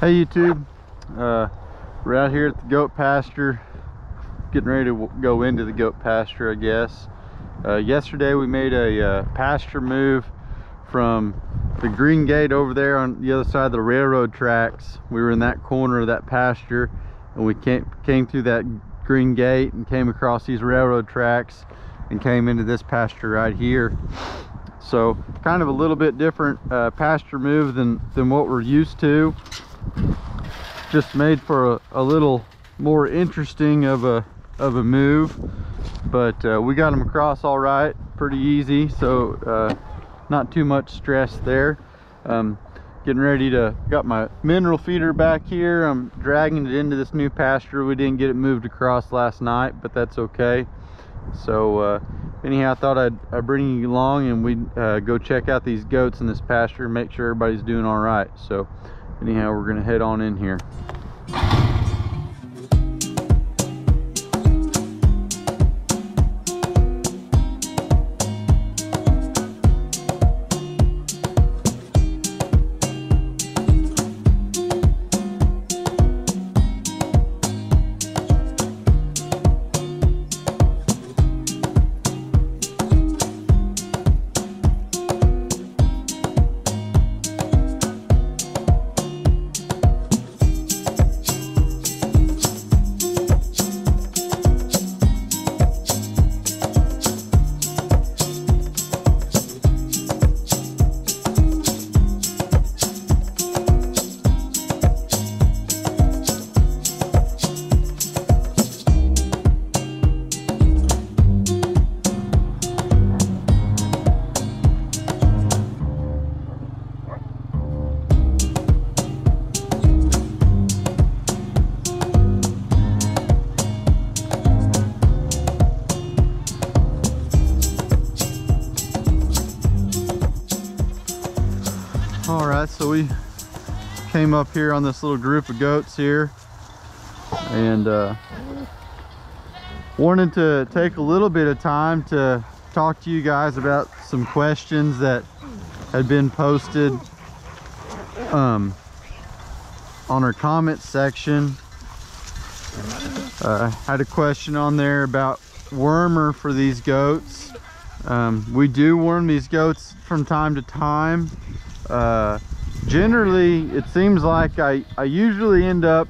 Hey YouTube, we're out here at the goat pasture, getting ready to go into the goat pasture, I guess. Yesterday we made a pasture move from the green gate over there on the other side of the railroad tracks. We were in that corner of that pasture, and we came through that green gate and came across these railroad tracks and came into this pasture right here. So kind of a little bit different pasture move than what we're used to. Just made for a little more interesting of a move, but we got them across all right, pretty easy, so not too much stress there. Getting ready to, got my mineral feeder back here. I'm dragging it into this new pasture. We didn't get it moved across last night, but that's okay. So anyhow, I thought I'd bring you along and we'd go check out these goats in this pasture and make sure everybody's doing all right. So anyhow, we're gonna head on in here. All right, so we came up here on this little group of goats here and wanted to take a little bit of time to talk to you guys about some questions that had been posted on our comment section. Had a question on there about wormer for these goats. We do worm these goats from time to time. Generally it seems like I usually end up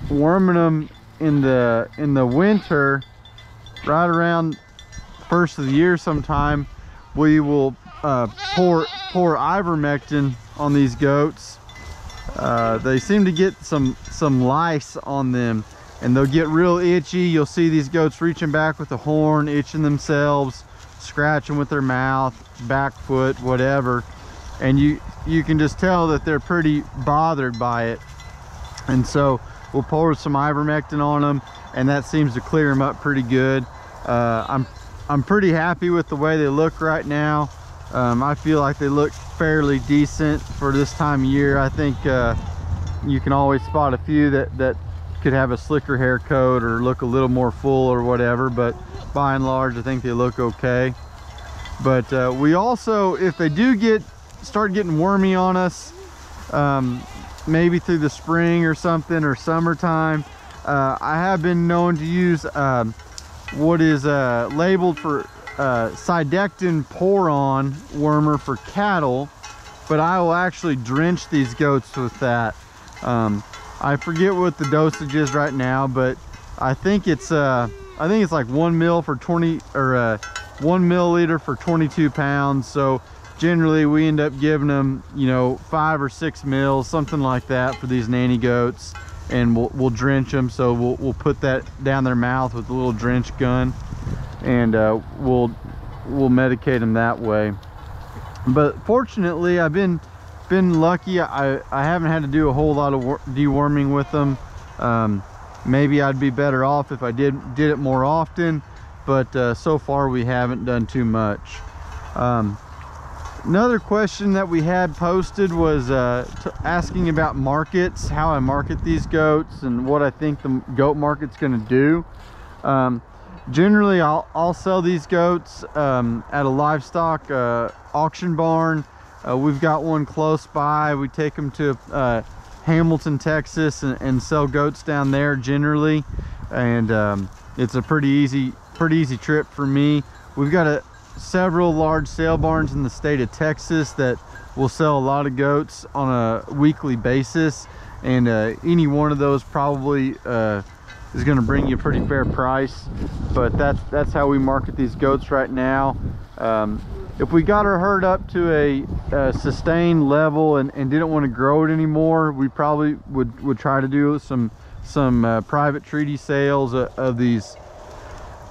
worming them in the winter, right around first of the year sometime. We will pour ivermectin on these goats. They seem to get some lice on them and they'll get real itchy. You'll see these goats reaching back with the horn, itching themselves, scratching with their mouth, back foot, whatever. And you can just tell that they're pretty bothered by it. And so we'll pour some ivermectin on them and that seems to clear them up pretty good. I'm pretty happy with the way they look right now. I feel like they look fairly decent for this time of year. I think you can always spot a few that could have a slicker hair coat or look a little more full or whatever, but by and large I think they look okay. But we also, if they do start getting wormy on us, maybe through the spring or something, or summertime, I have been known to use what is labeled for Sidectin pour-on wormer for cattle, but I will actually drench these goats with that. I forget what the dosage is right now, but I think it's like 1 mil for 20, or 1 milliliter for 22 pounds. So generally we end up giving them, you know, 5 or 6 mils, something like that, for these nanny goats, and we'll drench them. So we'll put that down their mouth with a little drench gun, and we'll medicate them that way. But fortunately I've been lucky. I haven't had to do a whole lot of deworming with them. Maybe I'd be better off if I did it more often, but so far we haven't done too much. Another question that we had posted was asking about markets, how I market these goats and what I think the goat market's going to do. Generally I'll sell these goats at a livestock auction barn. We've got one close by. We take them to Hamilton, Texas, and sell goats down there generally, and it's a pretty easy trip for me. We've got several large sale barns in the state of Texas that will sell a lot of goats on a weekly basis, and any one of those probably is going to bring you a pretty fair price. But that's how we market these goats right now. If we got our herd up to a sustained level and didn't want to grow it anymore, we probably would try to do some private treaty sales of these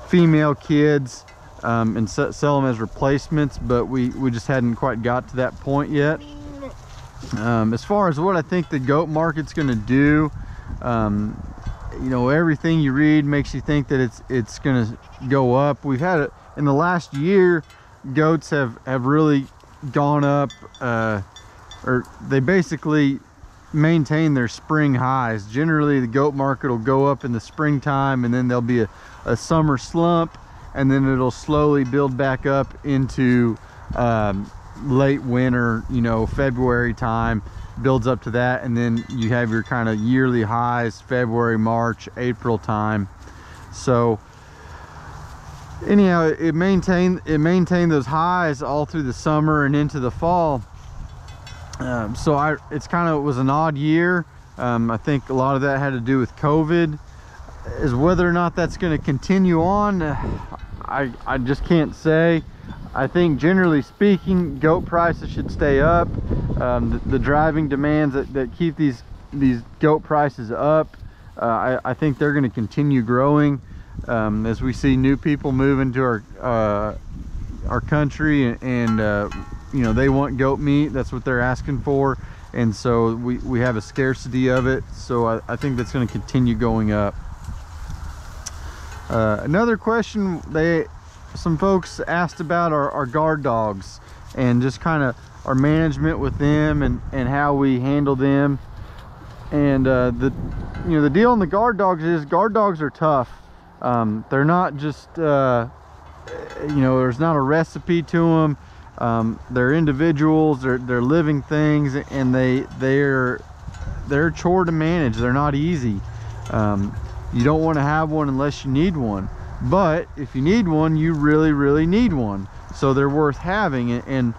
female kids and sell them as replacements, but we just hadn't quite got to that point yet. As far as what I think the goat market's going to do, you know, everything you read makes you think that it's going to go up. We've had it in the last year. Goats have really gone up, or they basically maintain their spring highs. Generally the goat market will go up in the springtime, and then there'll be a summer slump, and then it'll slowly build back up into late winter, you know, February time, builds up to that, and then you have your kind of yearly highs February, March, April time. So anyhow, it maintained those highs all through the summer and into the fall. So it's kind of was an odd year. I think a lot of that had to do with COVID. As whether or not that's going to continue on, I just can't say. I think generally speaking, goat prices should stay up. The driving demands that keep these goat prices up, I think they're going to continue growing. As we see new people move into our country, and you know, they want goat meat. That's what they're asking for, and so we have a scarcity of it. So I think that's going to continue going up. Another question some folks asked about our guard dogs, and just kind of our management with them and how we handle them. And the deal on the guard dogs is guard dogs are tough. They're not just you know, there's not a recipe to them. They're individuals, they're living things, and they're a chore to manage. They're not easy. You don't want to have one unless you need one, but if you need one, you really need one. So they're worth having, and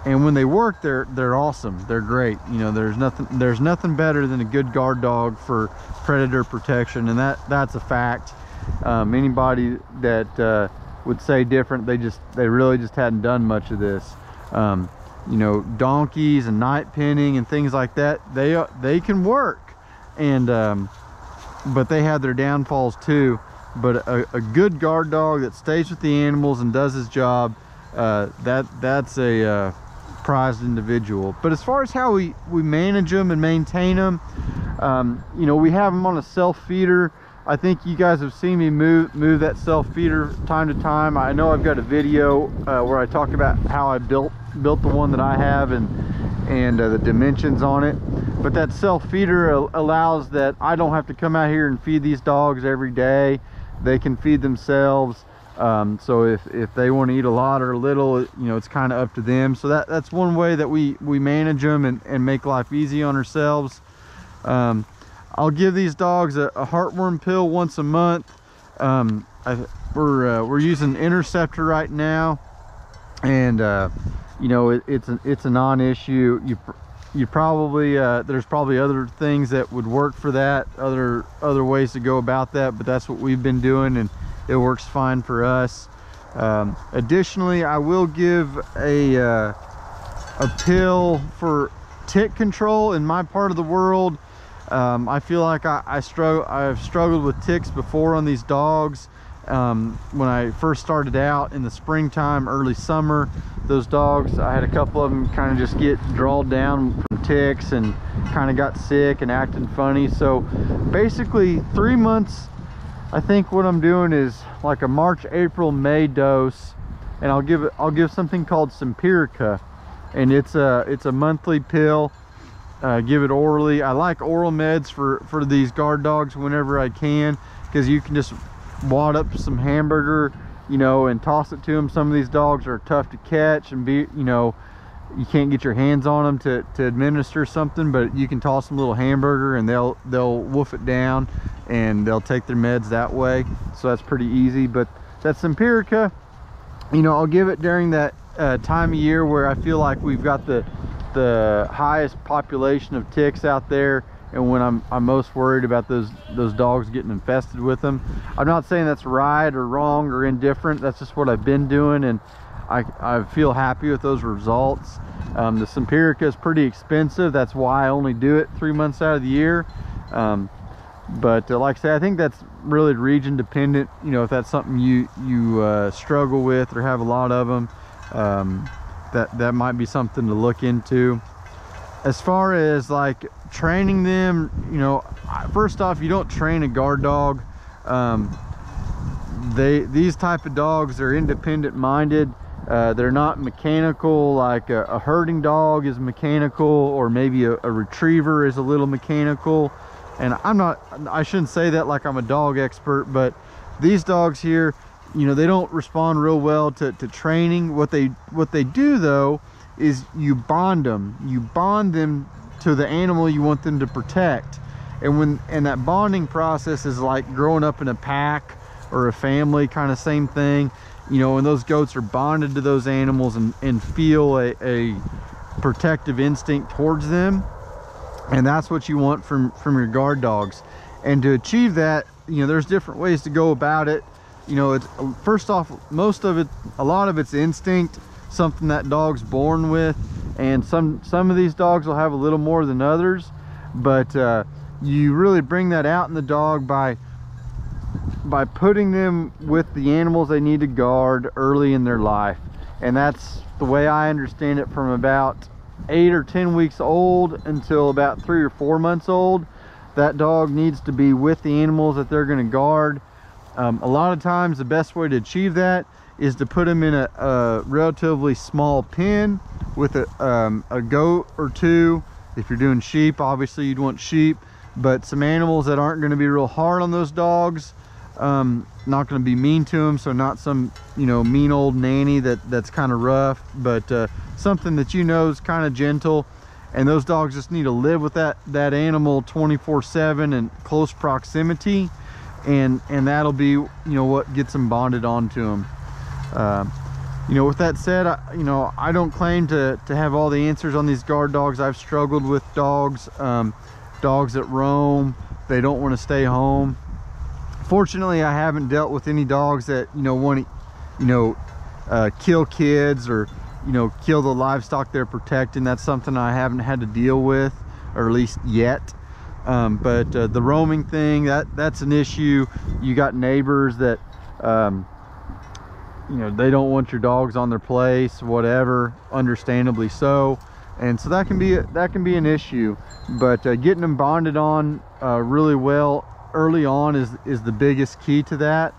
when they work, they're awesome. They're great. You know, there's nothing better than a good guard dog for predator protection, and that's a fact. Anybody that would say different, they really just hadn't done much of this. You know, donkeys and night pinning and things like that, they can work, and but they have their downfalls too. But a good guard dog that stays with the animals and does his job, that's a prized individual. But as far as how we manage them and maintain them, you know, we have them on a self feeder. I think you guys have seen me move that self feeder time to time. I know I've got a video where I talk about how I built the one that I have and the dimensions on it. But that self feeder allows that I don't have to come out here and feed these dogs every day. They can feed themselves. So if they want to eat a lot or a little, you know, it's kind of up to them. So that's one way that we manage them and make life easy on ourselves. I'll give these dogs a heartworm pill once a month. We're using Interceptor right now, and you know, it's a non-issue. You probably there's probably other things that would work for that, other ways to go about that, but that's what we've been doing, and it works fine for us. Additionally, I will give a pill for tick control. In my part of the world, I feel like I've struggled with ticks before on these dogs. When I first started out in the springtime, early summer, those dogs, I had a couple of them kind of just get drawled down from ticks and kind of got sick and acting funny. So basically 3 months, I think what I'm doing is like a March, April, May dose, and I'll give something called Simpirica, and it's a monthly pill. Give it orally. I like oral meds for these guard dogs whenever I can, because you can just wad up some hamburger, you know, and toss it to them. Some of these dogs are tough to catch and be, you know, you can't get your hands on them to administer something, but you can toss them a little hamburger and they'll wolf it down and they'll take their meds that way. So that's pretty easy. But that Simparica, you know, I'll give it during that time of year where I feel like we've got the highest population of ticks out there, and when I'm most worried about those dogs getting infested with them. I'm not saying that's right or wrong or indifferent. That's just what I've been doing, and I feel happy with those results. The Simparica is pretty expensive. That's why I only do it 3 months out of the year. But like I said, I think that's really region dependent. You know, if that's something you struggle with or have a lot of them, that might be something to look into. As far as like training them, you know, first off, you don't train a guard dog. These type of dogs are independent minded. They're not mechanical like a herding dog is mechanical, or maybe a retriever is a little mechanical. And I shouldn't say that like I'm a dog expert, but these dogs here, you know, they don't respond real well to training. What they do though is you bond them to the animal you want them to protect. And that bonding process is like growing up in a pack or a family, kind of same thing. You know, and those goats are bonded to those animals and feel a protective instinct towards them. And that's what you want from your guard dogs. And to achieve that, you know, there's different ways to go about it. You know, it's first off, a lot of it's instinct, something that dog's born with, and some of these dogs will have a little more than others. But you really bring that out in the dog by putting them with the animals they need to guard early in their life. And that's the way I understand it, from about 8 or 10 weeks old until about 3 or 4 months old. That dog needs to be with the animals that they're going to guard. A lot of times the best way to achieve that is to put them in a relatively small pen with a goat or two. If you're doing sheep, obviously you'd want sheep, but some animals that aren't going to be real hard on those dogs, not going to be mean to them. So not some, you know, mean old nanny that's kind of rough, but something that you know is kind of gentle. And those dogs just need to live with that animal 24/7 in close proximity, and that'll be, you know, what gets them bonded onto them. You know, with that said, I don't claim to have all the answers on these guard dogs. I've struggled with dogs that roam. They don't want to stay home. Fortunately, I haven't dealt with any dogs that, you know, want to, you know, kill kids or, you know, kill the livestock they're protecting. That's something I haven't had to deal with, or at least yet. But the roaming thing, that's an issue. You got neighbors that, you know, they don't want your dogs on their place, whatever, understandably so. And so that can be an issue. But getting them bonded on really well early on is the biggest key to that.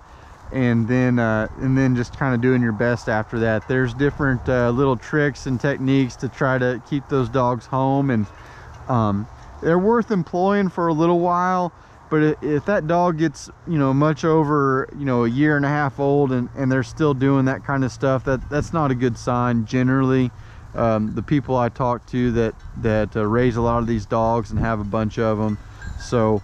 And then just kind of doing your best after that. There's different little tricks and techniques to try to keep those dogs home, and they're worth employing for a little while. But if that dog gets, you know, much over, you know, 1.5 years old and they're still doing that kind of stuff, that's not a good sign generally. The people I talk to that raise a lot of these dogs and have a bunch of them. So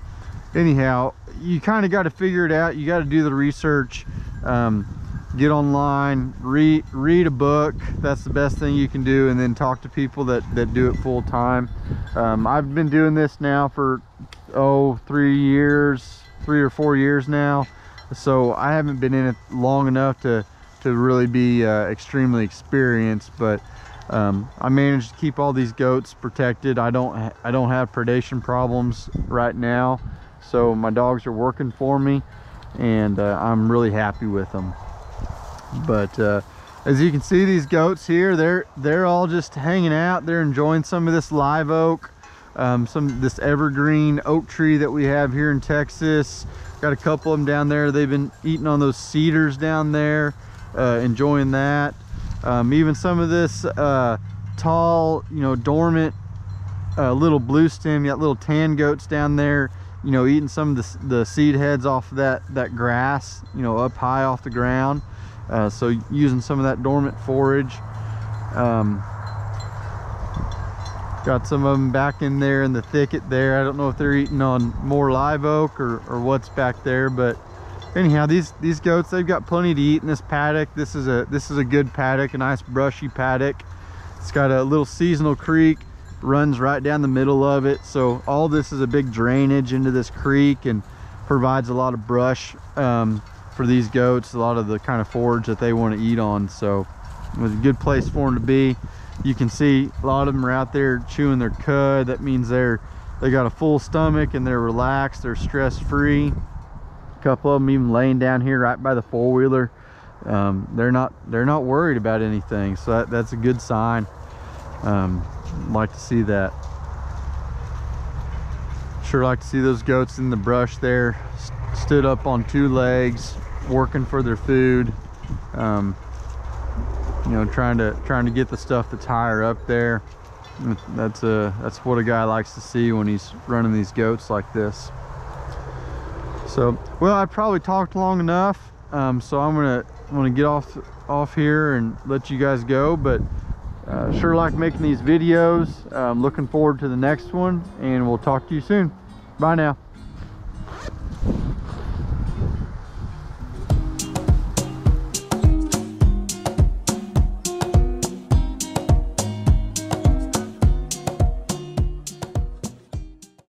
anyhow, you kind of got to figure it out. You got to do the research, get online, read a book. That's the best thing you can do, and then talk to people that do it full time. I've been doing this now for 3 or 4 years now, so I haven't been in it long enough to really be extremely experienced, but I managed to keep all these goats protected. I don't have predation problems right now, so my dogs are working for me, and I'm really happy with them. But as you can see, these goats here, they're all just hanging out. They're enjoying some of this live oak, this evergreen oak tree that we have here in Texas. Got a couple of them down there. They've been eating on those cedars down there, enjoying that. Even some of this tall, you know, dormant little blue stem. You got little tan goats down there, you know, eating some of the seed heads off of that grass, you know, up high off the ground. So using some of that dormant forage. Got some of them back in there in the thicket there. I don't know if they're eating on more live oak or what's back there, but anyhow, these goats, they've got plenty to eat in this paddock. This is a good paddock, a nice brushy paddock. It's got a little seasonal creek, runs right down the middle of it, so all this is a big drainage into this creek and provides a lot of brush for these goats, a lot of the kind of forage that they want to eat on. So it was a good place for them to be. You can see a lot of them are out there chewing their cud. That means they got a full stomach and they're relaxed, they're stress-free. A couple of them even laying down here right by the four-wheeler. They're not worried about anything, so that's a good sign. Like to see that. Sure like to see those goats in the brush there, stood up on two legs, working for their food. You know, trying to get the stuff that's higher up there. That's what a guy likes to see when he's running these goats like this. So, well, I probably talked long enough, so I'm gonna get off here and let you guys go. But sure like making these videos. Looking forward to the next one, and we'll talk to you soon. Bye now.